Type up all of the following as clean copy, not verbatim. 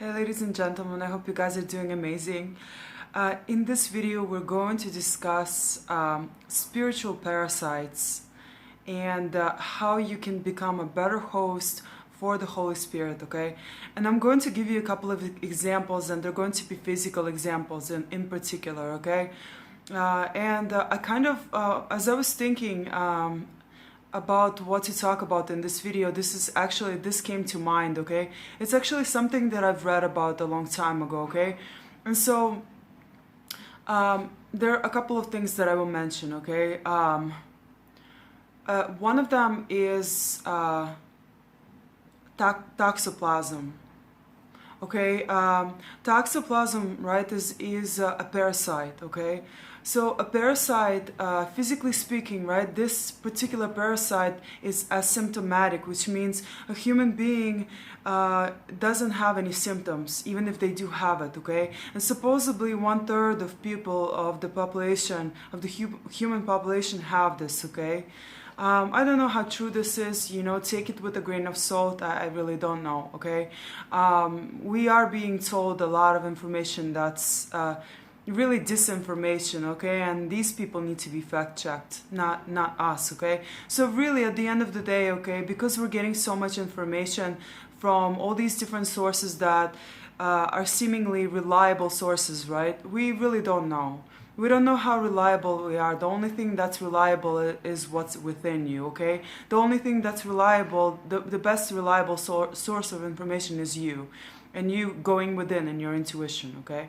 Hey ladies and gentlemen, I hope you guys are doing amazing. In this video we're going to discuss spiritual parasites and how you can become a better host for the Holy Spirit, okay? And I'm going to give you a couple of examples, and they're going to be physical examples in particular, okay? I kind of, as I was thinking about what to talk about in this video, this came to mind, okay? It's actually something that I've read about a long time ago, okay? And so there are a couple of things that I will mention, okay? One of them is toxoplasm. Okay, toxoplasm, right, is a parasite, okay? So a parasite, physically speaking, right, this particular parasite is asymptomatic, which means a human being doesn't have any symptoms, even if they do have it, okay? And supposedly 1/3 of people, of the population, of the human population have this, okay? I don't know how true this is, you know, take it with a grain of salt, I really don't know, okay? We are being told a lot of information that's really disinformation, okay? And these people need to be fact-checked, not us, okay? So really, at the end of the day, okay, because we're getting so much information from all these different sources that are seemingly reliable sources, right? We really don't know. We don't know how reliable we are. The only thing that's reliable is what's within you, okay? The only thing that's reliable, the best reliable source of information is you. And you going within and your intuition, okay?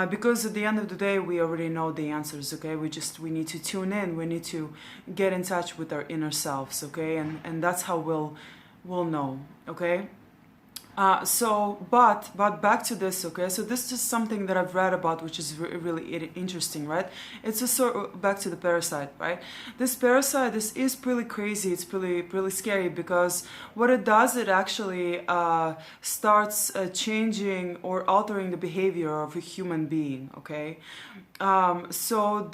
Because at the end of the day, we already know the answers, okay? We need to tune in. We need to get in touch with our inner selves, okay? And that's how we'll know, okay? But back to this, okay? So this is something that I've read about, which is really interesting, right? It's a sort back to the parasite, right? This parasite is pretty crazy. It's pretty scary because what it does, it actually starts changing or altering the behavior of a human being, okay? So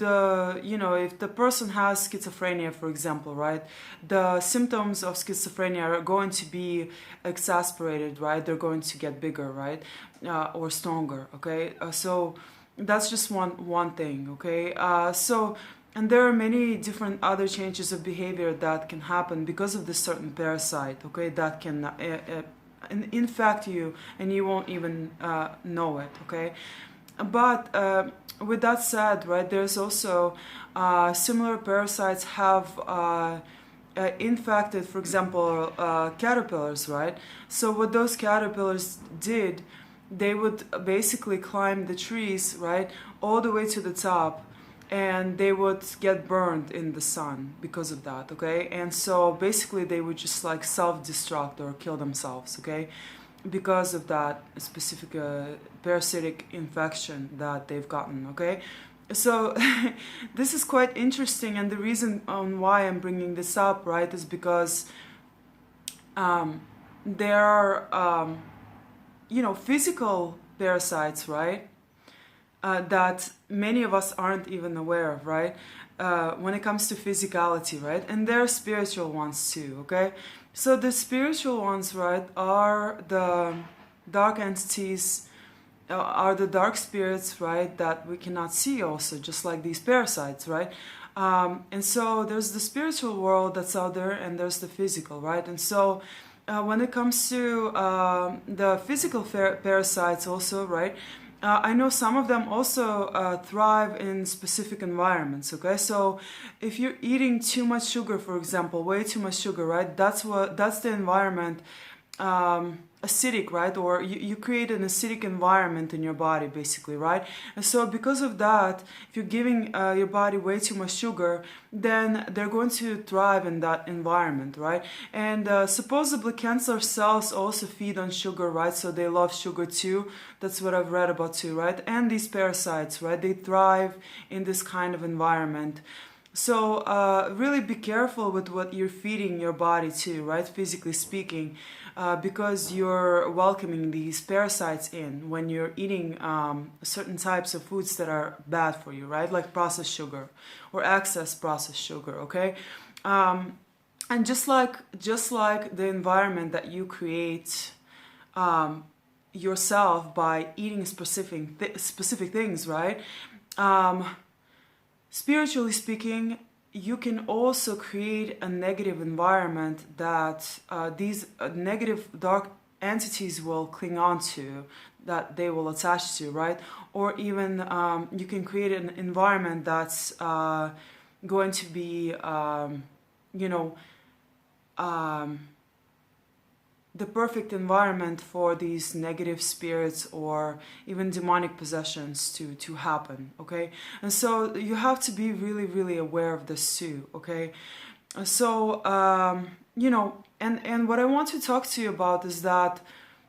if the person has schizophrenia, for example, right? The symptoms of schizophrenia are going to be exasperated, right? They're going to get bigger, right? Or stronger, okay? So that's just one thing, okay? And there are many different other changes of behavior that can happen because of this certain parasite, okay? That can infect you and you won't even know it, okay? But with that said, right, there's also similar parasites have infected, for example, caterpillars, right? So what those caterpillars did, they would basically climb the trees, right, all the way to the top, and they would get burned in the sun because of that, okay? And so basically they would just like self-destruct or kill themselves, okay? Because of that specific parasitic infection that they've gotten, okay? So this is quite interesting, and the reason on why I'm bringing this up, right, is because there are, physical parasites, right, that many of us aren't even aware of, right, when it comes to physicality, right, and there are spiritual ones too, okay? So the spiritual ones, right, are the dark entities, are the dark spirits, right, that we cannot see also, just like these parasites, right? And so there's the spiritual world that's out there, and there's the physical, right? And so when it comes to the physical parasites also, right, I know some of them also thrive in specific environments, okay? So if you're eating too much sugar, for example, way too much sugar, right, that's the environment, acidic, right? Or you create an acidic environment in your body, basically, right? And so because of that, if you're giving your body way too much sugar, then they're going to thrive in that environment, right? And supposedly cancer cells also feed on sugar, right? So they love sugar too. That's what I've read about too, right? And these parasites, right? They thrive in this kind of environment. So really be careful with what you're feeding your body to, right? Physically speaking, because you're welcoming these parasites in when you're eating certain types of foods that are bad for you, right? Like processed sugar or excess processed sugar, okay? And just like the environment that you create yourself by eating specific things, right? Spiritually speaking, you can also create a negative environment that these negative dark entities will cling on to, that they will attach to, right? Or even you can create an environment that's going to be, you know, the perfect environment for these negative spirits or even demonic possessions to happen, okay? And so you have to be really, really aware of this too, okay? So, you know, and what I want to talk to you about is that,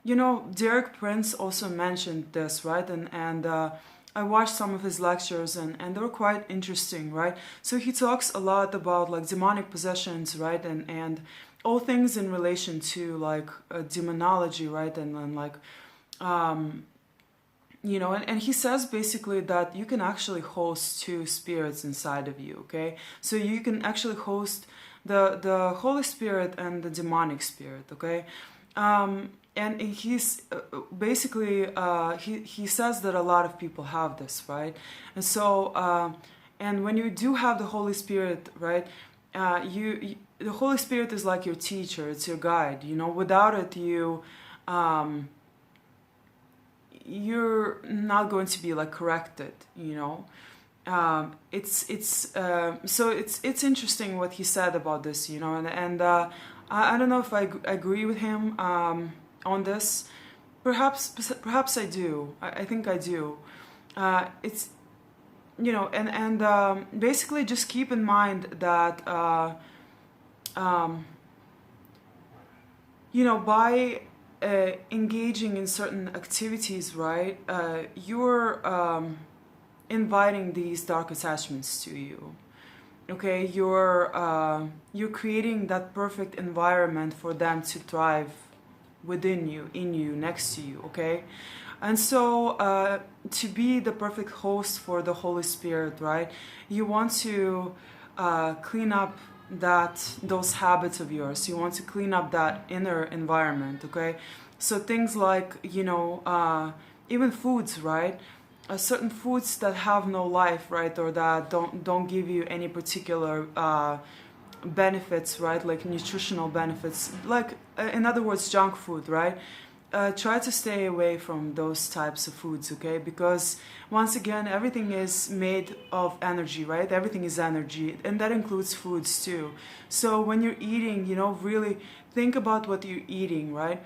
you know, Derek Prince also mentioned this, right? And I watched some of his lectures and they were quite interesting, right? So he talks a lot about like demonic possessions, right? And all things in relation to like demonology, right? And like, you know, and he says basically that you can actually host two spirits inside of you, okay? So you can actually host the Holy Spirit and the demonic spirit, okay? And he's basically, he says that a lot of people have this, right? And so, and when you do have the Holy Spirit, right, the Holy Spirit is like your teacher, it's your guide, you know. Without it, you're not going to be like corrected, you know. So it's interesting what he said about this, you know, and I don't know if I agree with him on this. Perhaps I do. I think I do. It's, you know, and basically just keep in mind that you know, by engaging in certain activities, right, you're inviting these dark attachments to you. Okay, you're creating that perfect environment for them to thrive within you, in you, next to you. Okay, and so to be the perfect host for the Holy Spirit, right, you want to clean up those habits of yours. You want to clean up that inner environment. Okay, so things like, you know, even foods, right? Certain foods that have no life, right, or that don't give you any particular benefits, right, like nutritional benefits, like in other words, junk food, right? Try to stay away from those types of foods, okay? Because once again, everything is made of energy, right? Everything is energy, and that includes foods too. So when you're eating, you know, really think about what you're eating, right?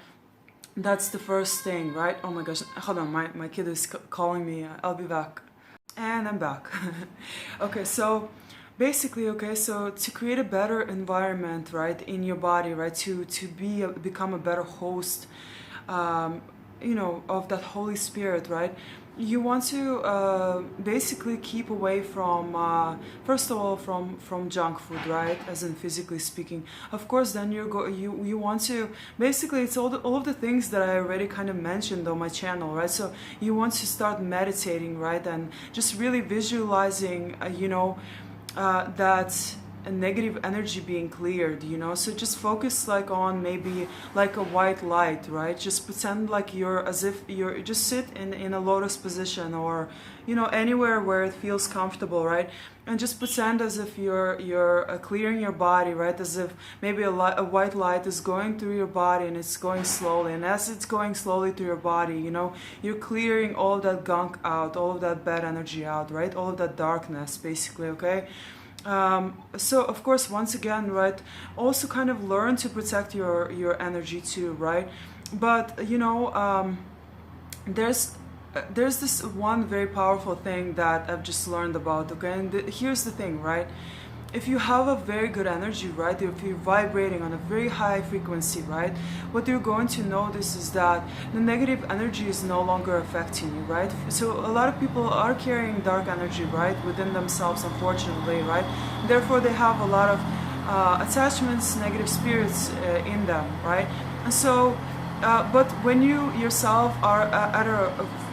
That's the first thing, right? Oh my gosh, hold on, my kid is calling me. I'll be back. And I'm back. Okay, so basically, okay, so to create a better environment, right, in your body, right, to become a better host, you know, of that Holy Spirit, right, you want to basically keep away from, first of all, from junk food, right, as in physically speaking. Of course, then you want to, basically, it's all of the things that I already kind of mentioned on my channel, right? So you want to start meditating, right, and just really visualizing, you know, that a negative energy being cleared, you know. So just focus like on maybe like a white light, right? Just pretend like you're, as if you're, just sit in a lotus position, or, you know, anywhere where it feels comfortable, right? And just pretend as if you're clearing your body, right? As if maybe a white light is going through your body, and it's going slowly, and as it's going slowly through your body, you know, you're clearing all of that gunk out, all of that bad energy out, right? All of that darkness, basically, okay? So of course, once again, right, also kind of learn to protect your energy too, right? But you know, there's this one very powerful thing that I've just learned about, okay? And here's the thing, right? If you have a very good energy, right, if you're vibrating on a very high frequency, right, what you're going to notice is that the negative energy is no longer affecting you, right? So a lot of people are carrying dark energy, right, within themselves, unfortunately, right? Therefore, they have a lot of attachments, negative spirits in them, right? And so, but when you yourself are at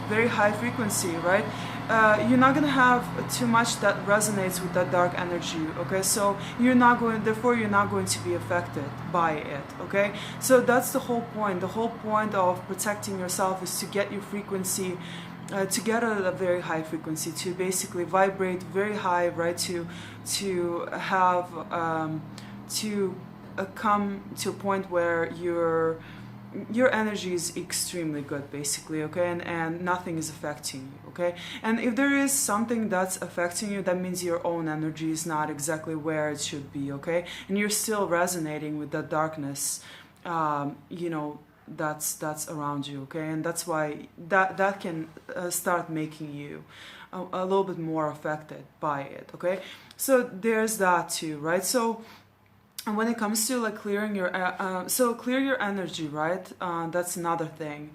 very high frequency, right? You're not gonna have too much that resonates with that dark energy, okay? So therefore you're not going to be affected by it, okay? So that's the whole point. The whole point of protecting yourself is to get your frequency, to get at a very high frequency, to basically vibrate very high, right? To have to come to a point where your energy is extremely good, basically, okay, and nothing is affecting you, okay? And if there is something that's affecting you, that means your own energy is not exactly where it should be, okay? And you're still resonating with that darkness, you know, that's around you, okay? And that's why that can start making you a little bit more affected by it, okay? So there's that too, right? So and when it comes to like clearing your, so clear your energy, right? That's another thing.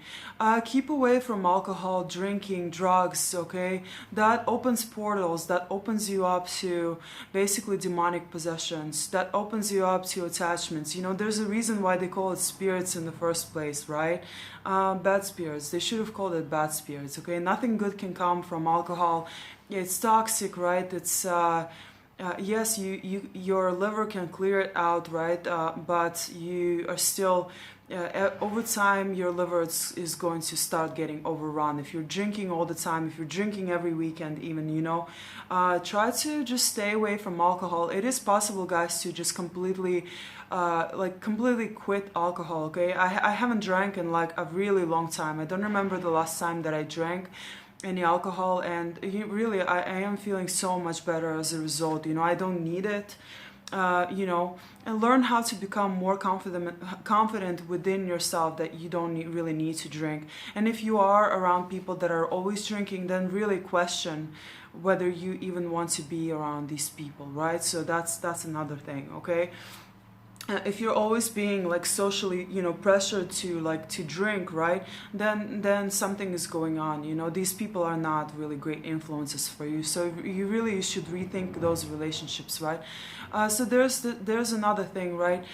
Keep away from alcohol, drinking, drugs, okay? That opens portals, that opens you up to basically demonic possessions, that opens you up to attachments. You know, there's a reason why they call it spirits in the first place, right? Bad spirits. They should have called it bad spirits, okay? Nothing good can come from alcohol. It's toxic, right? It's... yes, your liver can clear it out, right? But you are still, over time, your liver is going to start getting overrun. If you're drinking all the time, if you're drinking every weekend even, you know, try to just stay away from alcohol. It is possible, guys, to just completely quit alcohol, okay? I haven't drank in like a really long time. I don't remember the last time that I drank any alcohol, and really I am feeling so much better as a result. You know, I don't need it, you know, and learn how to become more confident within yourself that you don't really need to drink. And if you are around people that are always drinking, then really question whether you even want to be around these people, right? So that's another thing, okay? If you're always being like socially, you know, pressured to drink, right, then something is going on. You know, these people are not really great influences for you, so you really should rethink those relationships, right? So there's another thing, right?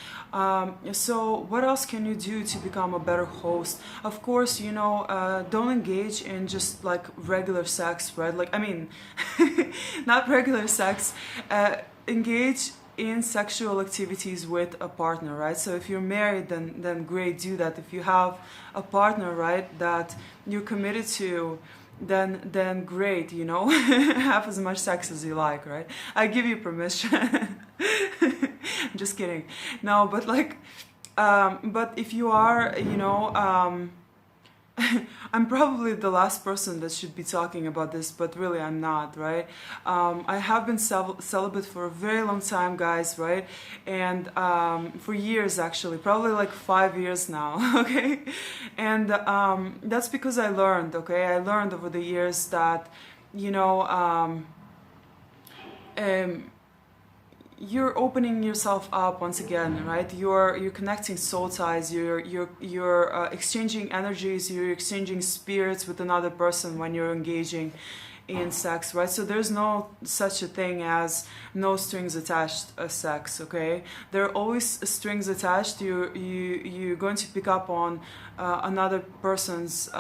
So what else can you do to become a better host? Of course, you know, don't engage in just like regular sex, right? Like, I mean, not regular sex, engage in sexual activities with a partner, right? So if you're married, then great, do that. If you have a partner, right, that you're committed to, then great, you know, have as much sex as you like, right? I give you permission. Just kidding. No, but like, but if you are, you know, I'm probably the last person that should be talking about this, but really I'm not, right? I have been celibate for a very long time, guys, right? And for years, actually, probably like 5 years now, okay? And that's because I learned, okay? I learned over the years that, you know, you're opening yourself up once again, right? You're connecting soul ties. You're exchanging energies. You're exchanging spirits with another person when you're engaging in sex, right? So there's no such a thing as no strings attached sex, okay? There are always strings attached. You're going to pick up on another person's.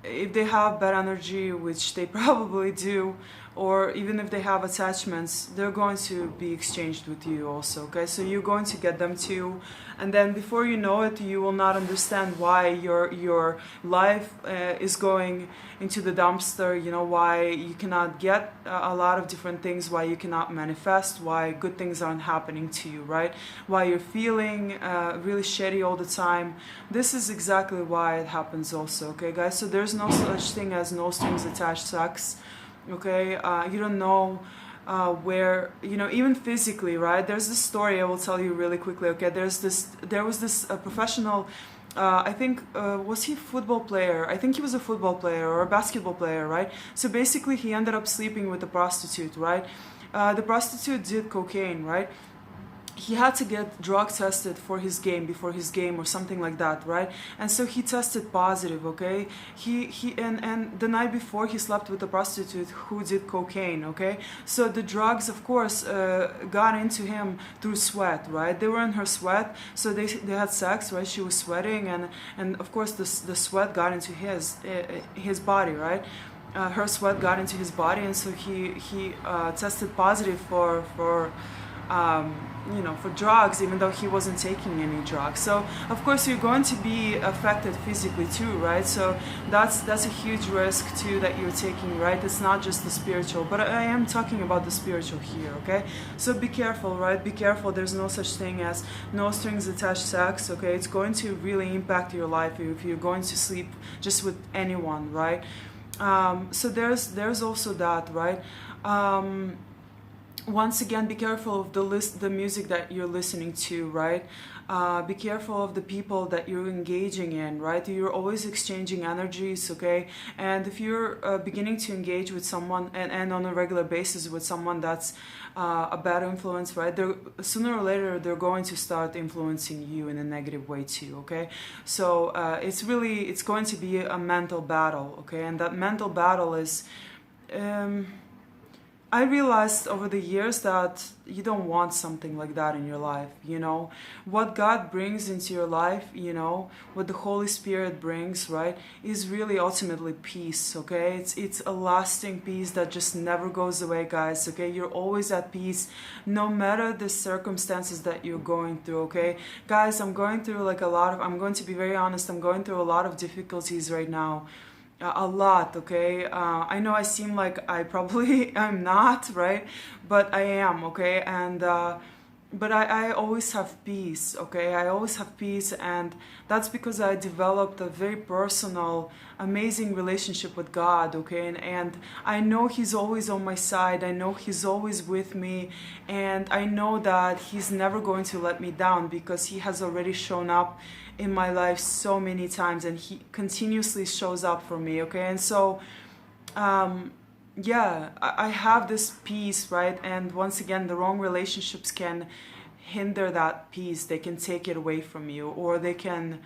If they have bad energy, which they probably do, or even if they have attachments, they're going to be exchanged with you also, okay? So you're going to get them too, and then before you know it, you will not understand why your life is going into the dumpster, you know, why you cannot get a lot of different things, why you cannot manifest, why good things aren't happening to you, right? Why you're feeling really shitty all the time. This is exactly why it happens also, okay, guys? So there's no such thing as no strings attached sex, okay? You don't know where, you know, even physically, right? There's this story I will tell you really quickly, okay? There was this professional, I think, was he a football player? I think he was a football player or a basketball player, right? So basically he ended up sleeping with a prostitute, right? The prostitute did cocaine, right? he had to get drug tested for his game, before his game or something like that, right? And so he tested positive, okay? And the night before he slept with a prostitute who did cocaine, okay? So the drugs, of course, got into him through sweat, right? They were in her sweat, so they had sex, right? She was sweating, and of course the sweat got into his body, right? Her sweat got into his body, and so he tested positive for for drugs, even though he wasn't taking any drugs. So of course you're going to be affected physically too, right? So that's a huge risk too that you're taking, right? It's not just the spiritual, but I am talking about the spiritual here, okay? So be careful, right? Be careful. There's no such thing as no strings attached sex, okay? It's going to really impact your life if you're going to sleep just with anyone, right? So there's also that, right? Once again, be careful of the music that you're listening to, right? Be careful of the people that you're engaging in, right? You're always exchanging energies, okay? And if you're beginning to engage with someone and on a regular basis with someone that's a bad influence, right? Sooner or later, they're going to start influencing you in a negative way too, okay? So it's going to be a mental battle, okay? And that mental battle is... I realized over the years that you don't want something like that in your life, you know. What God brings into your life, you know, what the Holy Spirit brings, right, is really ultimately peace, okay? It's a lasting peace that just never goes away, guys, okay? You're always at peace, no matter the circumstances that you're going through, okay? Guys, I'm going through I'm going to be very honest, I'm going through a lot of difficulties right now. A lot, okay? I know I seem like I probably am not, right? But I am, okay? And but I always have peace, okay? I always have peace, and that's because I developed a very personal, amazing relationship with God, okay? And I know He's always on my side. I know He's always with me, and I know that He's never going to let me down because He has already shown up in my life so many times, and He continuously shows up for me, okay? And so yeah, I have this peace, right? And once again, the wrong relationships can hinder that peace. They can take it away from you, or they can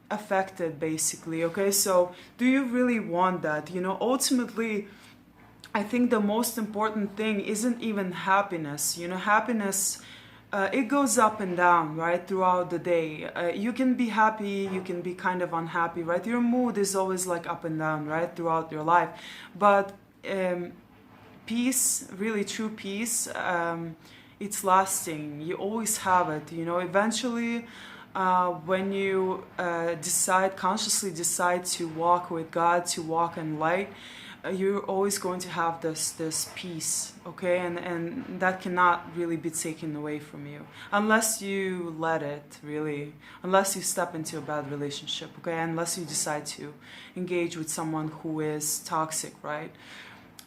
affect it, basically, okay? So do you really want that? You know, ultimately, I think the most important thing isn't even happiness. You know, happiness, it goes up and down, right, throughout the day. You can be happy, you can be kind of unhappy, right? Your mood is always like up and down, right, throughout your life. But peace, really true peace, it's lasting. You always have it, you know. Eventually, when you consciously decide to walk with God, to walk in light, you're always going to have this peace, okay? And that cannot really be taken away from you unless you let it, really, unless you step into a bad relationship, okay? Unless you decide to engage with someone who is toxic, right?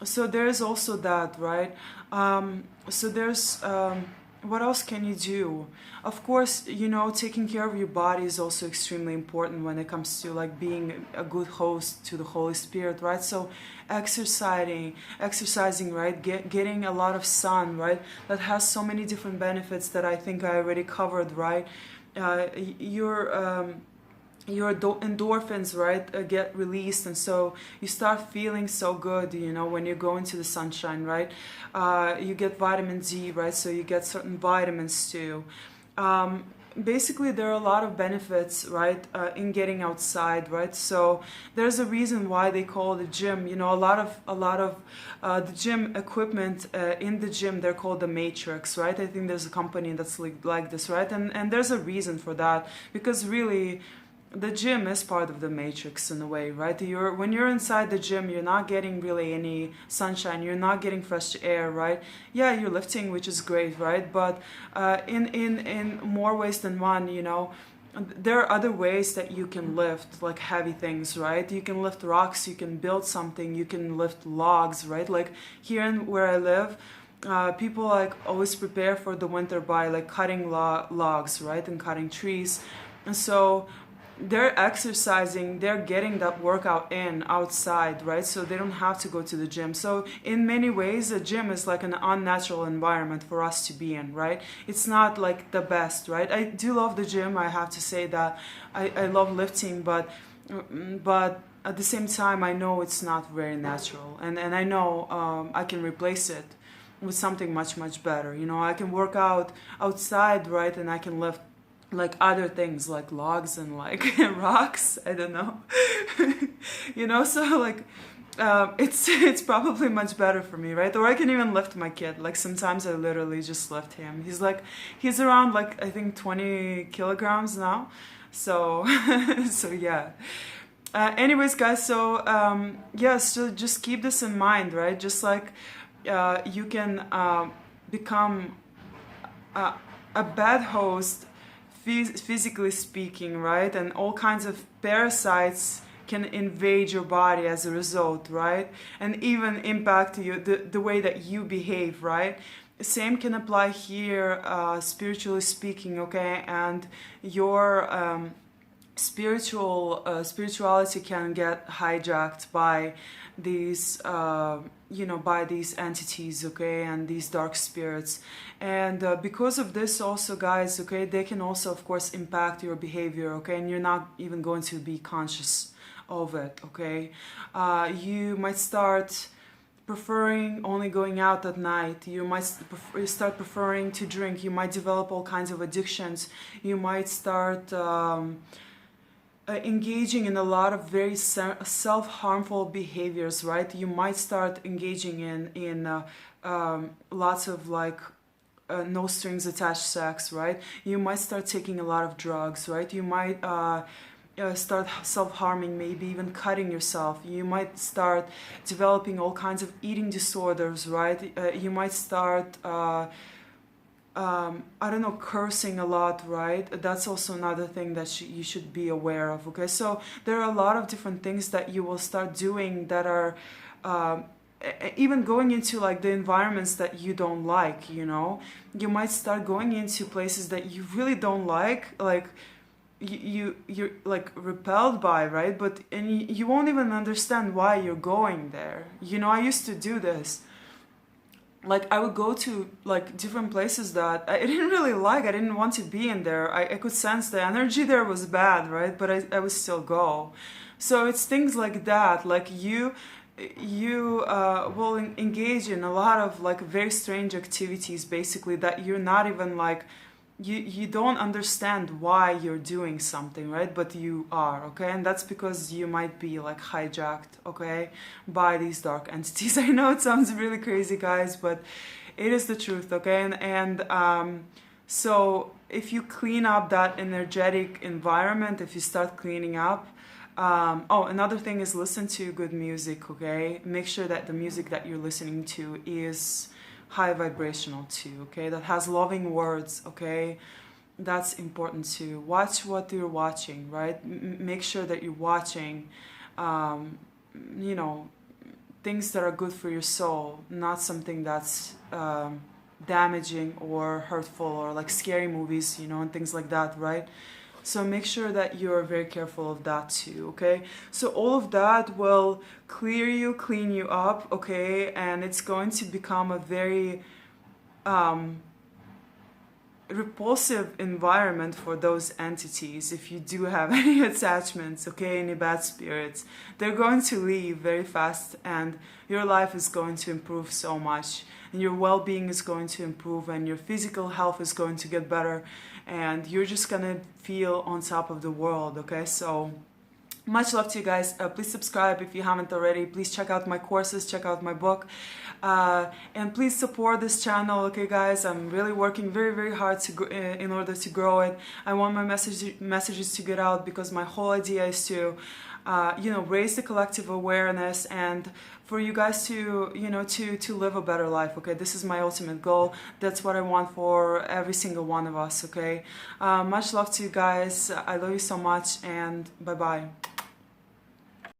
So there's also that, right? So there's what else can you do? Of course, you know, taking care of your body is also extremely important when it comes to like being a good host to the Holy Spirit, right? So exercising, right? Getting a lot of sun, right? That has so many different benefits that I think I already covered, right? Your endorphins, right, get released, and so you start feeling so good, you know, when you go into the sunshine, right? You get vitamin D, right? So you get certain vitamins too. Basically, there are a lot of benefits, right, in getting outside, right? So there's a reason why they call the gym, you know, a lot of the gym equipment in the gym, they're called the Matrix, right? I think there's a company that's like this, right? And there's a reason for that, because really, the gym is part of the matrix in a way, right? When you're inside the gym, you're not getting really any sunshine, you're not getting fresh air, right? Yeah, you're lifting, which is great, right? But in more ways than one, you know, there are other ways that you can lift, like heavy things, right? You can lift rocks, you can build something, you can lift logs, right? Like here where I live, people like always prepare for the winter by like cutting logs, right? And cutting trees. And so they're exercising, they're getting that workout in outside, right? So they don't have to go to the gym. So in many ways, the gym is like an unnatural environment for us to be in, right? It's not like the best, right? I do love the gym, I have to say that. I love lifting, but at the same time, I know it's not very natural, and I know I can replace it with something much, much better. You know, I can work out outside, right? And I can lift like other things like logs and like rocks, I don't know. You know, so like it's probably much better for me, right? Or I can even lift my kid. Like sometimes I literally just lift him. He's around like I think 20 kilograms now. So so yeah. Anyways, guys, so yeah, so just keep this in mind, right? Just like you can become a bad host, physically speaking, right? And all kinds of parasites can invade your body as a result, right? And even impact you, the way that you behave, right? Same can apply here, spiritually speaking, okay? And your spirituality can get hijacked by these by these entities, okay, and these dark spirits. And because of this also, guys, okay, they can also of course impact your behavior, okay, and you're not even going to be conscious of it, okay. You might start preferring only going out at night. You might start preferring to drink. You might develop all kinds of addictions. You might start engaging in a lot of very self-harmful behaviors, right? You might start engaging in lots of like no strings attached sex, right? You might start taking a lot of drugs, right? You might start self-harming, maybe even cutting yourself. You might start developing all kinds of eating disorders, right? You might start I don't know, cursing a lot, right? That's also another thing that you should be aware of, okay? So there are a lot of different things that you will start doing that are even going into like the environments that you don't like, you know? You might start going into places that you really don't like you're like repelled by, right? But and you won't even understand why you're going there. You know, I used to do this. Like I would go to like different places that I didn't really like. I didn't want to be in there. I could sense the energy there was bad, right? But I would still go. So it's things like that. Like you will engage in a lot of like very strange activities, basically, that you're not even like you don't understand why you're doing something, right? But you are, okay? And that's because you might be like hijacked, okay, by these dark entities. I know it sounds really crazy, guys, but it is the truth, okay? And so if you clean up that energetic environment, if you start cleaning up, another thing is listen to good music, okay? Make sure that the music that you're listening to is high vibrational too, okay, that has loving words, okay, that's important too. Watch what you're watching, right? Make sure that you're watching things that are good for your soul, not something that's damaging or hurtful, or like scary movies, and things like that, right? So make sure that you're very careful of that too, okay? So all of that will clear you, clean you up, okay? And it's going to become a very repulsive environment for those entities. If you do have any attachments, okay, any bad spirits, they're going to leave very fast, and your life is going to improve so much, and your well-being is going to improve, and your physical health is going to get better, and you're just gonna feel on top of the world, okay? So much love to you guys. Please subscribe if you haven't already. Please check out my courses, check out my book, and please support this channel, okay, guys? I'm really working very, very hard in order to grow it. I want my messages to get out, because my whole idea is to raise the collective awareness, and for you guys to live a better life, okay? This is my ultimate goal. That's what I want for every single one of us, okay? Much love to you guys. I love you so much, and bye-bye.